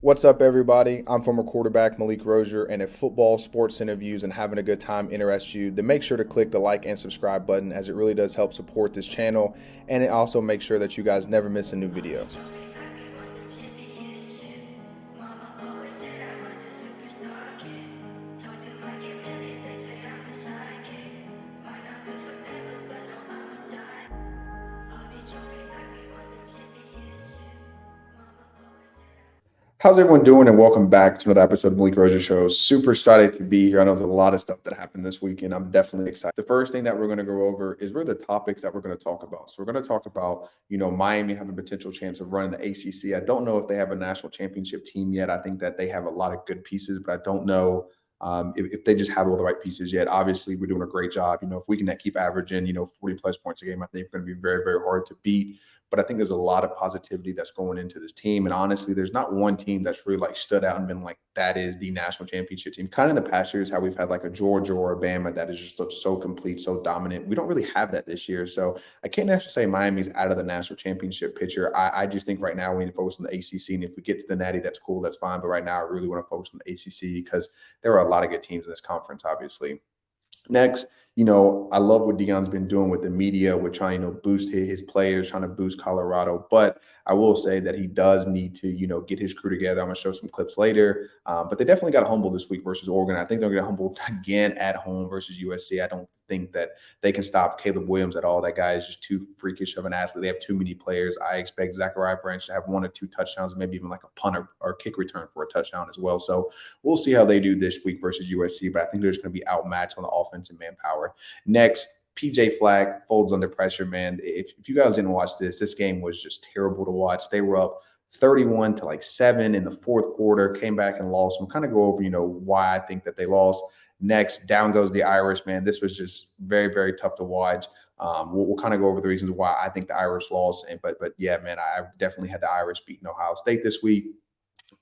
What's up, everybody? I'm former quarterback Malik, and if football, sports interviews, and having a good time interests you, then make sure to click the like and subscribe button as it really does help support this channel, and it also makes sure that you guys never miss a new video. How's everyone doing? And welcome back to another episode of Malik Show. Super excited to be here. I know there's a lot of stuff that happened this week, and I'm definitely excited. The first thing that we're going to go over is really the topics that we're going to talk about. So we're going to talk about, Miami having a potential chance of running the ACC. I don't know if they have a national championship team yet. I think that they have a lot of good pieces, but I don't know if they just have all the right pieces yet. Obviously, we're doing a great job. If we can keep averaging, 40 plus points a game, I think it's going to be very, very hard to beat. But I think there's a lot of positivity that's going into this team. And honestly, there's not one team that's really stood out and been like, that is the national championship team. Kind of in the past years, how we've had a Georgia or a Bama that is just so complete, so dominant. We don't really have that this year. So I can't actually say Miami's out of the national championship picture. I just think right now we need to focus on the ACC. And if we get to the Natty, that's cool, that's fine. But right now I really want to focus on the ACC because there are a lot of good teams in this conference, obviously. Next, I love what Deion's been doing with the media, with trying to boost his players, trying to boost Colorado. But I will say that he does need to, get his crew together. I'm going to show some clips later. But they definitely got humbled this week versus Oregon. I think they're going to get humbled again at home versus USC. I don't think that they can stop Caleb Williams at all. That guy is just too freakish of an athlete. They have too many players. I expect Zachariah Branch to have 1 or 2 touchdowns, maybe even a punt or kick return for a touchdown as well. So we'll see how they do this week versus USC. But I think they're just going to be outmatched on the offensive manpower. Next, PJ Fleck folds under pressure, man. If you guys didn't watch this game was just terrible to watch. They were up 31 to 7 in the fourth quarter, came back and lost. We'll kind of go over, why I think that they lost. Next, down goes the Irish, man. This was just very, very tough to watch. We'll kind of go over the reasons why I think the Irish lost. But yeah, man, I definitely had the Irish beating Ohio State this week.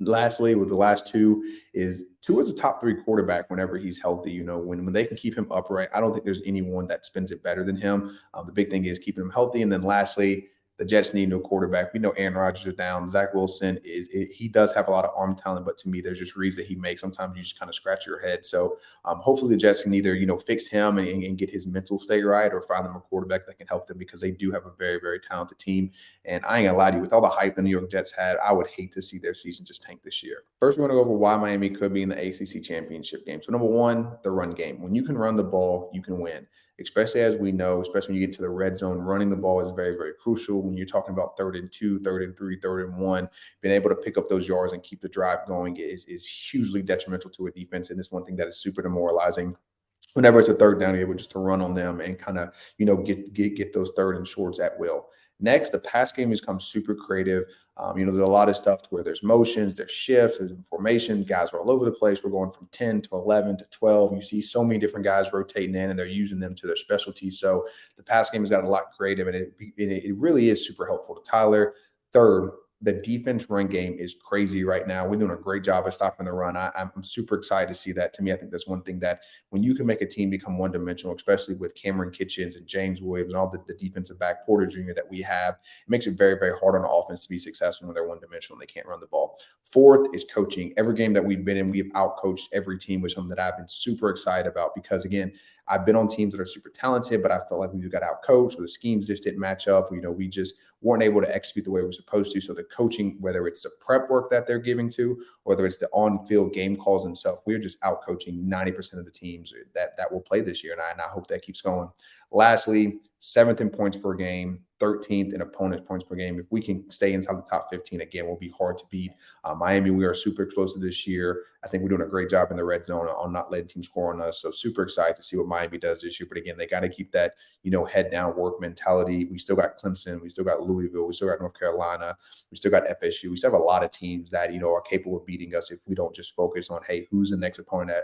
Lastly, with the last two, is Tua is a top 3 quarterback whenever he's healthy. When they can keep him upright, I don't think there's anyone that spins it better than him. The big thing is keeping him healthy. And then lastly, the Jets need no quarterback. We know Aaron Rodgers is down. Zack Wilson he does have a lot of arm talent, but to me, there's just reads that he makes. Sometimes you just kind of scratch your head. So hopefully the Jets can either fix him and get his mental state right, or find them a quarterback that can help them, because they do have a very, very talented team. And I ain't gonna lie to you, with all the hype the New York Jets had, I would hate to see their season just tank this year. First, we're going to go over why Miami could be in the ACC Championship game. So number one, the run game. When you can run the ball, you can win. Especially as we know, especially when you get to the red zone, running the ball is very, very crucial. When you're talking about 3rd and 2, 3rd and 3, 3rd and 1, being able to pick up those yards and keep the drive going is hugely detrimental to a defense. And it's one thing that is super demoralizing. Whenever it's a 3rd down, you're able just to run on them and kind of, get those 3rd and shorts at will. Next, the pass game has become super creative. There's a lot of stuff to where there's motions, there's shifts, there's formation. Guys are all over the place. We're going from 10 to 11 to 12. You see so many different guys rotating in, and they're using them to their specialties. So the pass game has got a lot creative, and it really is super helpful to Tyler. Third, the defense run game is crazy right now. We're doing a great job of stopping the run. I'm super excited to see that. To me, I think that's one thing that when you can make a team become one-dimensional, especially with Cameron Kitchens and James Williams and all the defensive back, Porter Jr. that we have, it makes it very, very hard on the offense to be successful when they're one-dimensional and they can't run the ball. Fourth is coaching. Every game that we've been in, we've outcoached every team, which is something that I've been super excited about, because, again, I've been on teams that are super talented, but I felt like we got outcoached, or the schemes just didn't match up. We just weren't able to execute the way we were supposed to. So the coaching, whether it's the prep work that they're giving to, whether it's the on-field game calls themselves, we're just out-coaching 90% of the teams that will play this year, and I hope that keeps going. Lastly, 7th in points per game, 13th in opponent points per game. If we can stay inside the top 15, again, we'll be hard to beat. Miami, we are super explosive this year. I think we're doing a great job in the red zone on not letting teams score on us. So super excited to see what Miami does this year. But again, they got to keep that, head down work mentality. We still got Clemson. We still got Louisville. We still got North Carolina. We still got FSU. We still have a lot of teams that, are capable of beating us if we don't just focus on, hey, who's the next opponent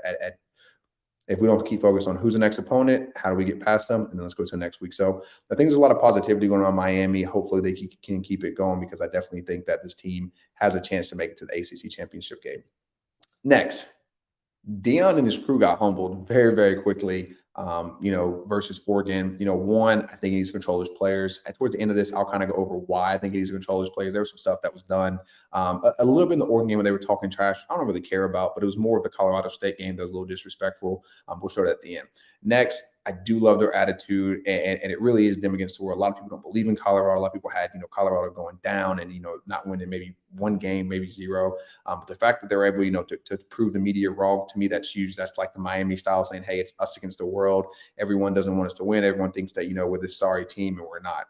if we don't keep focused on who's the next opponent, how do we get past them, and then let's go to the next week. So I think there's a lot of positivity going on in Miami. Hopefully they can keep it going, because I definitely think that this team has a chance to make it to the ACC Championship game. Next, Deion and his crew got humbled very, very quickly versus Oregon. One, I think he needs to control his players. Towards the end of this, I'll kind of go over why I think he needs to control his players. There was some stuff that was done a little bit in the Oregon game when they were talking trash. I don't really care about, but it was more of the Colorado State game that was a little disrespectful. We'll start at the end. Next, I do love their attitude, and it really is them against the world. A lot of people don't believe in Colorado. A lot of people had, Colorado going down and, not winning maybe one game, maybe zero. But the fact that they're able, to prove the media wrong, to me, that's huge. That's like the Miami style saying, hey, it's us against the world. Everyone doesn't want us to win. Everyone thinks that, we're this sorry team and we're not.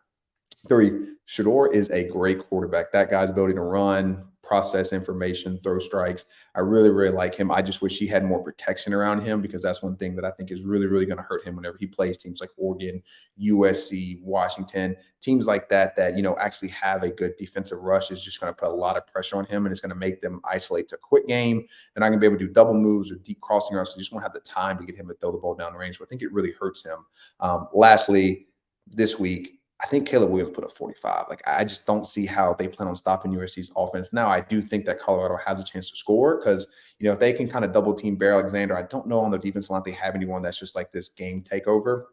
3, Shedeur is a great quarterback. That guy's ability to run, process information, throw strikes. I really, really like him. I just wish he had more protection around him because that's one thing that I think is really, really going to hurt him whenever he plays teams like Oregon, USC, Washington, teams like that, actually have a good defensive rush is just going to put a lot of pressure on him and it's going to make them isolate to a quick game. They're not going to be able to do double moves or deep crossing routes. So you just won't have the time to get him to throw the ball down the range. So I think it really hurts him. Lastly, this week, I think Caleb Williams put up 45. Like, I just don't see how they plan on stopping USC's offense. Now, I do think that Colorado has a chance to score because, if they can kind of double team Bear Alexander, I don't know on the defense line if they have anyone that's just like this game takeover.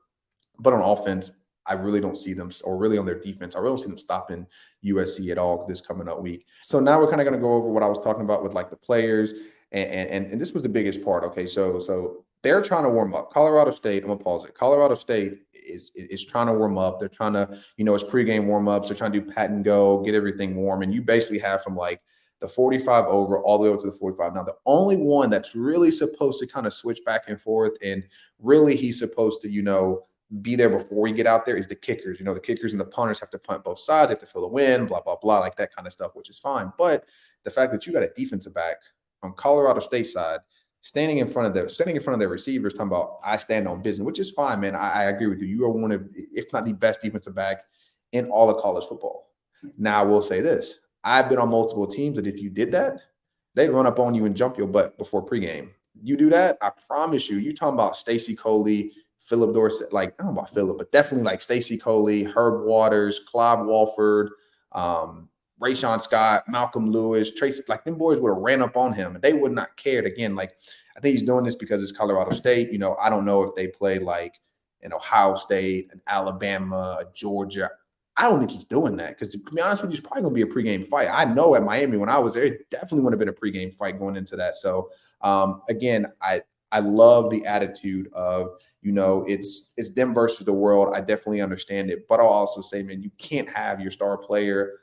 But on offense, I really don't see them, or really on their defense, I really don't see them stopping USC at all this coming up week. So now we're kind of going to go over what I was talking about with like the players. And this was the biggest part. Okay, so they're trying to warm up. Colorado State, I'm gonna pause it. Colorado State is trying to warm up. They're trying to, it's pregame warm-ups. They're trying to do pat and go, get everything warm. And you basically have from like the 45 over all the way up to the 45. Now, the only one that's really supposed to kind of switch back and forth and really he's supposed to, be there before we get out there is the kickers. The kickers and the punters have to punt both sides, they have to feel the wind, blah, blah, blah, like that kind of stuff, which is fine. But the fact that you got a defensive back on Colorado State side standing in front of their receivers, talking about I stand on business, which is fine, man. I agree with you. You are one of, if not the best defensive back in all of college football. Now, I will say this. I've been on multiple teams that if you did that, they'd run up on you and jump your butt before pregame. You do that, I promise you talking about Stacy Coley, Philip Dorsett, like, I don't know about Philip, but definitely like Stacy Coley, Herb Waters, Clive Walford, Rayshawn Scott, Malcolm Lewis, Tracy, like them boys would have ran up on him and they would not cared. Again, like I think he's doing this because it's Colorado State. I don't know if they play like an Ohio State, an Alabama, a Georgia. I don't think he's doing that because to be honest with you, it's probably going to be a pregame fight. I know at Miami when I was there, it definitely would have been a pregame fight going into that. So again, I love the attitude of, it's them versus the world. I definitely understand it. But I'll also say, man, you can't have your star player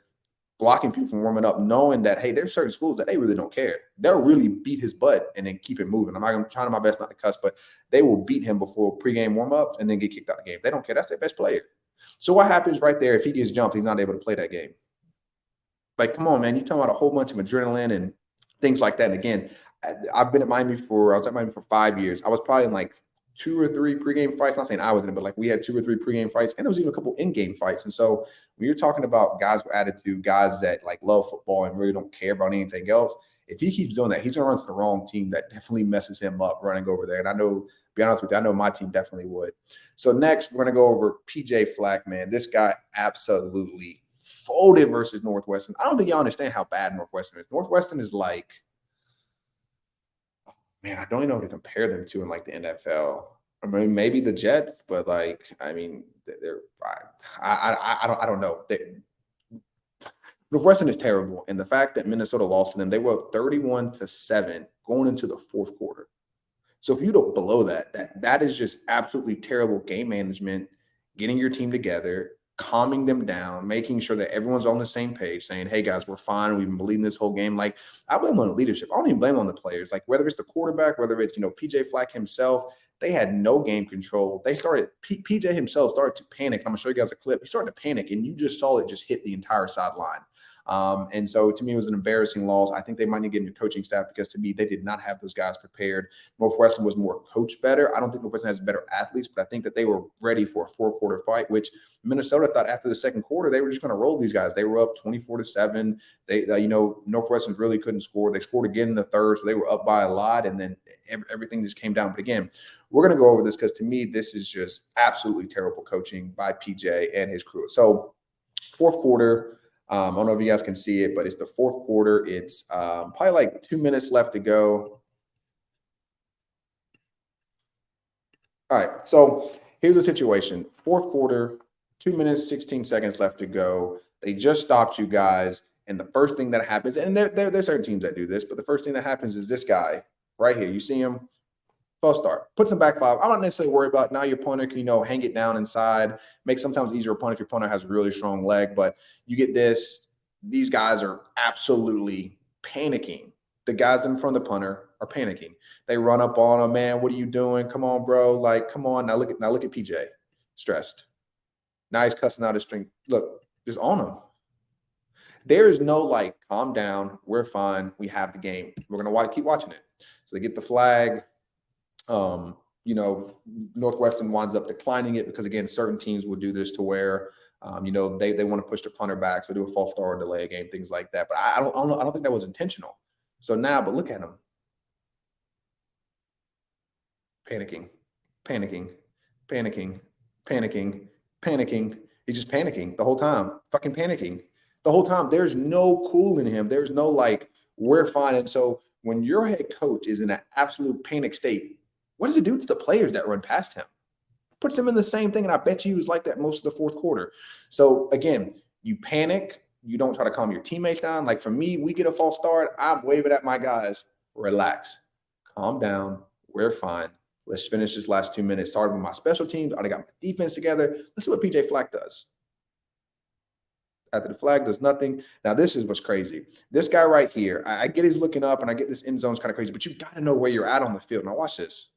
blocking people from warming up, knowing that, hey, there's certain schools that they really don't care. They'll really beat his butt and then keep it moving. I'm trying my best not to cuss, but they will beat him before pregame warm-ups and then get kicked out of the game. They don't care. That's their best player. So what happens right there if he gets jumped, he's not able to play that game? Like, come on, man. You're talking about a whole bunch of adrenaline and things like that. And again, I've been at Miami I was at Miami for 5 years. I was probably in like 2 or 3 pregame fights. Not saying I was in it, but like we had 2 or 3 pregame fights, and there was even a couple in-game fights. And so when you're talking about guys with attitude, guys that like love football and really don't care about anything else, if he keeps doing that, he's gonna run to the wrong team that definitely messes him up running over there. And I know, to be honest with you, I know my team definitely would. So next, we're gonna go over PJ Fleck, man. This guy absolutely folded versus Northwestern. I don't think y'all understand how bad Northwestern is. Northwestern is like, man, I don't even know what to compare them to in like the NFL. I mean, maybe the Jets, but like, I mean, I don't know. Northwestern is terrible, and the fact that Minnesota lost to them, they were up 31-7 going into the fourth quarter. So if you go below that is just absolutely terrible game management, getting your team together, calming them down, making sure that everyone's on the same page, saying, hey, guys, we're fine. We've been leading this whole game. Like, I blame on the leadership. I don't even blame on the players. Like, whether it's the quarterback, whether it's, PJ Fleck himself, they had no game control. They started – PJ himself started to panic. I'm going to show you guys a clip. He started to panic, and you just saw it just hit the entire sideline. And so to me, it was an embarrassing loss. I think they might need to get a new coaching staff because to me, they did not have those guys prepared. Northwestern was more coached better. I don't think Northwestern has better athletes, but I think that they were ready for a 4-quarter fight, which Minnesota thought after the second quarter, they were just going to roll these guys. They were up 24-7. They, Northwestern really couldn't score. They scored again in the third, so they were up by a lot, and then everything just came down. But again, we're going to go over this because to me, this is just absolutely terrible coaching by PJ and his crew. So fourth quarter, I don't know if you guys can see it, but it's the fourth quarter. It's probably like 2 minutes left to go. All right. So here's the situation. Fourth quarter, 2 minutes, 16 seconds left to go. They just stopped you guys. And the first thing that happens, and there's certain teams that do this, but the first thing that happens is this guy right here. You see him, false start, puts him back five. I'm not necessarily worried about now your punter can, hang it down inside, make sometimes easier punt if your punter has a really strong leg. But you get this, these guys are absolutely panicking. The guys in front of the punter are panicking. They run up on him, man. What are you doing? Come on, bro. Like, come on. Now look at PJ. Stressed. Now he's cussing out his string. Look, just on him. There is no like, calm down. We're fine. We have the game. We're gonna keep watching it. So they get the flag. Northwestern winds up declining it because again, certain teams will do this to where they want to push the punter back, so do a false start or delay a game, things like that. But I don't think that was intentional. So now, but look at him. Panicking, panicking, panicking, panicking, panicking. He's just panicking the whole time, fucking panicking the whole time. There's no cool in him. There's no like, we're fine. And so when your head coach is in an absolute panic state, what does it do to the players that run past him? Puts them in the same thing. And I bet you he was like that most of the fourth quarter. So again, you panic. You don't try to calm your teammates down. Like for me, we get a false start. I'm waving at my guys. Relax. Calm down. We're fine. Let's finish this last 2 minutes. Started with my special teams. I already got my defense together. Let's see what PJ Fleck does. After the flag does nothing. Now, this is what's crazy. This guy right here, I get he's looking up and I get this end zone's kind of crazy, but you got to know where you're at on the field. Now, watch this.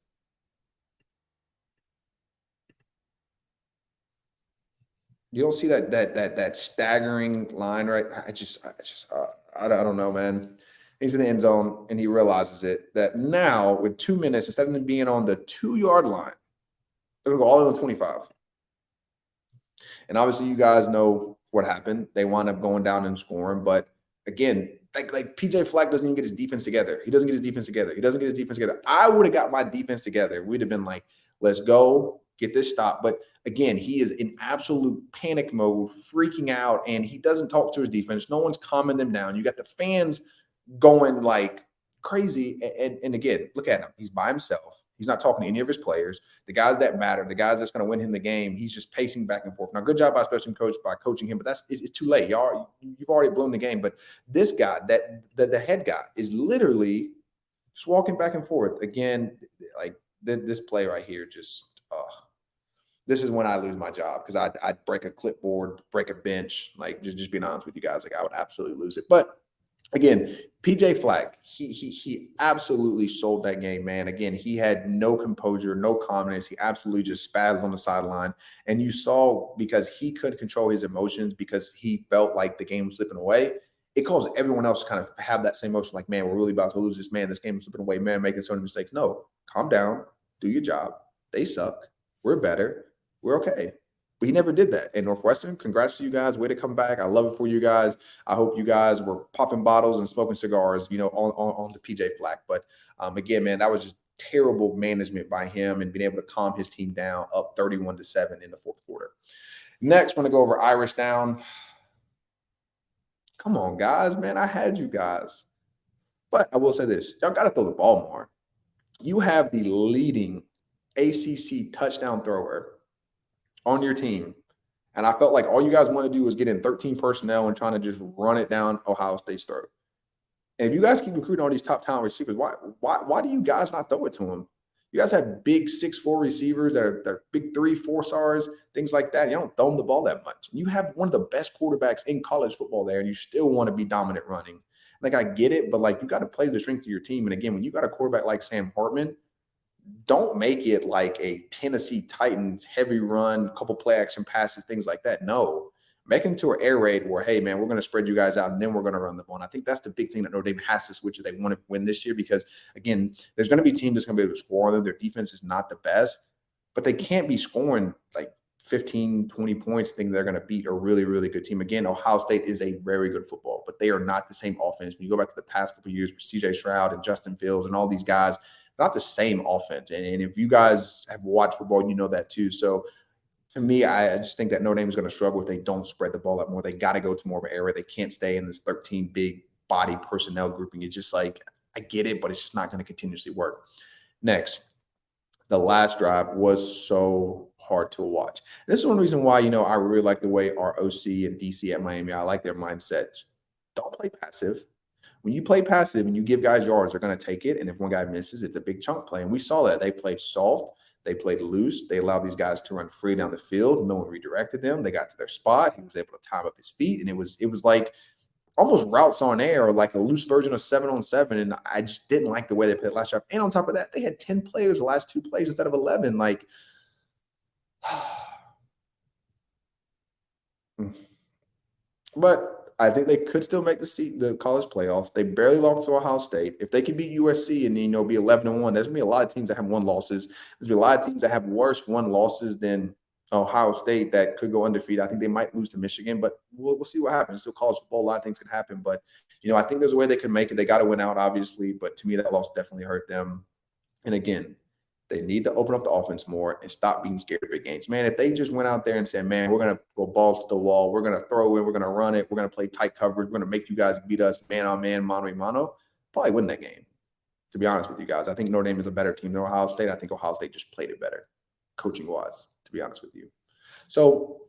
You don't see that staggering line, right? I don't know, man. He's in the end zone and he realizes it that now with 2 minutes, instead of them being on the 2-yard line, they're gonna go all the way to 25. And obviously, you guys know what happened. They wound up going down and scoring. But again, like PJ Fleck doesn't even get his defense together. He doesn't get his defense together. He doesn't get his defense together. I would have got my defense together. We'd have been like, let's go get this stop. But again, he is in absolute panic mode, freaking out, and he doesn't talk to his defense. No one's calming them down. You got the fans going like crazy. And again, look at him. He's by himself. He's not talking to any of his players. The guys that matter, the guys that's going to win him the game, he's just pacing back and forth. Now, good job by special team coach by coaching him, but it's too late. You've already blown the game. But this guy, the head guy, is literally just walking back and forth. Again, like this play right here, just this is when I lose my job because I'd break a clipboard, break a bench. Like just being honest with you guys, like I would absolutely lose it. But again, PJ Fleck, he absolutely sold that game, man. Again, he had no composure, no calmness. He absolutely just spazzed on the sideline. And you saw because he couldn't control his emotions because he felt like the game was slipping away. It caused everyone else to kind of have that same emotion like, man, we're really about to lose this, man. This game is slipping away, man, making so many mistakes. No, calm down. Do your job. They suck. We're better. We're okay. But he never did that. And Northwestern, congrats to you guys. Way to come back. I love it for you guys. I hope you guys were popping bottles and smoking cigars, on the PJ Fleck. But again, man, that was just terrible management by him and being able to calm his team down up 31-7 in the fourth quarter. Next, we're going to go over Irish Down. Come on, guys, man. I had you guys. But I will say this. Y'all got to throw the ball more. You have the leading ACC touchdown thrower on your team. And I felt like all you guys want to do was get in 13 personnel and trying to just run it down Ohio State's throat. And if you guys keep recruiting all these top talent receivers, why do you guys not throw it to them? You guys have big 6'4" receivers that are big 3-4 stars, things like that. You don't throw them the ball that much. You have one of the best quarterbacks in college football there, and you still want to be dominant running. Like, I get it, but like you got to play the strength of your team. And again, when you got a quarterback like Sam Hartman, don't make it like a Tennessee Titans heavy run, couple play action passes, things like that. No, make it into an air raid where, hey, man, we're going to spread you guys out and then we're going to run the ball. And I think that's the big thing that Notre Dame has to switch if they want to win this year because, again, there's going to be a team that's going to be able to score on them. Their defense is not the best, but they can't be scoring like 15, 20 points thinking they're going to beat a really, really good team. Again, Ohio State is a very good football, but they are not the same offense. When you go back to the past couple of years with C.J. Stroud and Justin Fields and all these guys, not the same offense. And if you guys have watched football, you know that too. So to me, I just think that Notre Dame is going to struggle if they don't spread the ball out more. They got to go to more of an area. They can't stay in this 13 big body personnel grouping. It's just like, I get it, but it's just not going to continuously work. Next, the last drive was so hard to watch. And this is one reason why, I really like the way our OC and DC at Miami, I like their mindsets. Don't play passive. When you play passive and you give guys yards, they're going to take it. And if one guy misses, it's a big chunk play. And we saw that. They played soft. They played loose. They allowed these guys to run free down the field. No one redirected them. They got to their spot. He was able to time up his feet. And it was like almost routes on air, or like a loose version of 7-on-7. And I just didn't like the way they played last drive. And on top of that, they had 10 players the last 2 plays instead of 11. Like, but I think they could still make the college playoffs. They barely lost to Ohio State. If they can beat USC and be 11-1, there's gonna be a lot of teams that have 1 losses. There's gonna be a lot of teams that have worse 1 losses than Ohio State that could go undefeated. I think they might lose to Michigan, but we'll see what happens. It's still college football. A lot of things can happen, but I think there's a way they can make it. They got to win out, obviously, but to me, that loss definitely hurt them. And again, they need to open up the offense more and stop being scared of big games. Man, if they just went out there and said, man, we're going to go balls to the wall, we're going to throw it, we're going to run it, we're going to play tight coverage, we're going to make you guys beat us man on man, mano a mano, probably win that game, to be honest with you guys. I think Notre Dame is a better team than Ohio State. I think Ohio State just played it better, coaching-wise, to be honest with you. So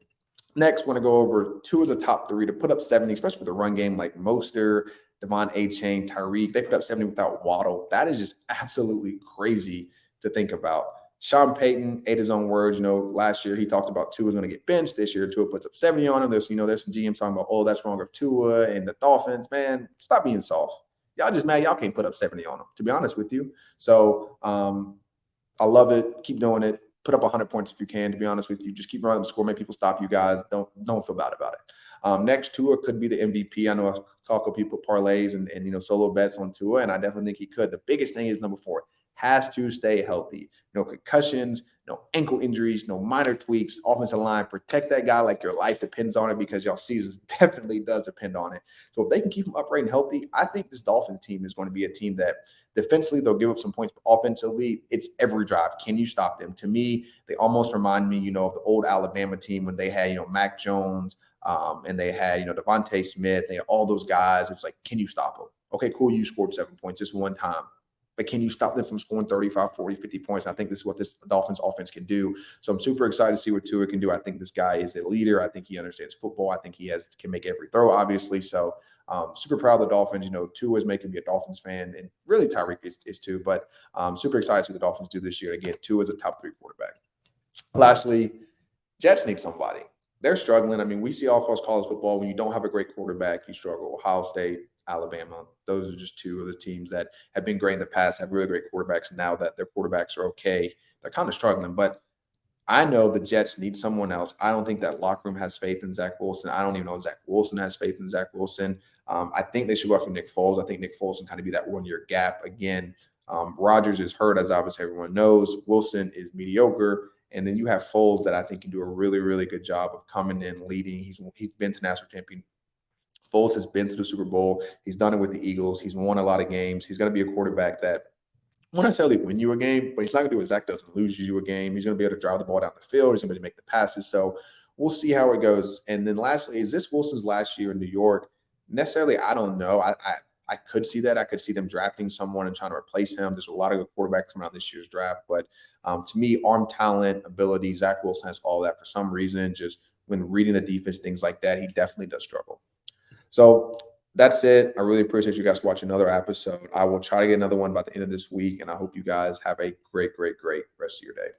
next, want to go over 2 of the top 3 to put up 70, especially with the run game, like Mostert, Devon Achane, Tyreek. They put up 70 without Waddle. That is just absolutely crazy to think about. Sean Payton ate his own words. Last year he talked about Tua was going to get benched. This year Tua puts up 70 on him. There's some GMs talking about, oh, that's wrong with Tua and the Dolphins. Man, stop being soft. Y'all just mad y'all can't put up 70 on him, to be honest with you. So I love it. Keep doing it. Put up 100 points if you can, to be honest with you. Just keep running the score. Make people stop you guys. Don't feel bad about it. Next, Tua could be the MVP. I know I talk of people parlays and solo bets on Tua, and I definitely think he could. The biggest thing is number 4. Has to stay healthy. No concussions, no ankle injuries, no minor tweaks. Offensive line, protect that guy like your life depends on it, because y'all seasons definitely does depend on it. So if they can keep him upright and healthy, I think this Dolphins team is going to be a team that defensively they'll give up some points, but offensively it's every drive. Can you stop them? To me, they almost remind me, of the old Alabama team when they had, Mac Jones, and they had, Devontae Smith. They had all those guys. It's like, can you stop them? Okay, cool. You scored 7 points this one time. But can you stop them from scoring 35, 40, 50 points? I think this is what this Dolphins offense can do. So I'm super excited to see what Tua can do. I think this guy is a leader. I think he understands football. I think he can make every throw, obviously. So super proud of the Dolphins. Tua is making me a Dolphins fan, and really Tyreek is too. But super excited to see what the Dolphins do this year. Again, Tua is a top 3 quarterback. Lastly, Jets need somebody. They're struggling. I mean, we see all across college football, when you don't have a great quarterback, you struggle. Ohio State, Alabama, those are just 2 of the teams that have been great in the past, have really great quarterbacks. Now that their quarterbacks are okay, they're kind of struggling. But I know the Jets need someone else. I don't think that locker room has faith in Zack Wilson. I don't even know if Zack Wilson has faith in Zack Wilson. I think they should go after Nick Foles. I think Nick Foles can kind of be that 1-year gap. Again, Rodgers is hurt, as obviously everyone knows. Wilson is mediocre. And then you have Foles that I think can do a really, really good job of coming in, leading. He's been to national champion. Foles has been to the Super Bowl. He's done it with the Eagles. He's won a lot of games. He's going to be a quarterback that won't necessarily win you a game, but he's not going to do what Zach does and lose you a game. He's going to be able to drive the ball down the field. He's going to be able to make the passes. So we'll see how it goes. And then lastly, is this Wilson's last year in New York? Necessarily, I don't know. I could see that. I could see them drafting someone and trying to replace him. There's a lot of good quarterbacks coming out this year's draft. But to me, arm talent, ability, Zach Wilson has all that. For some reason, just when reading the defense, things like that, he definitely does struggle. So that's it. I really appreciate you guys watching another episode. I will try to get another one by the end of this week, and I hope you guys have a great, great, great rest of your day.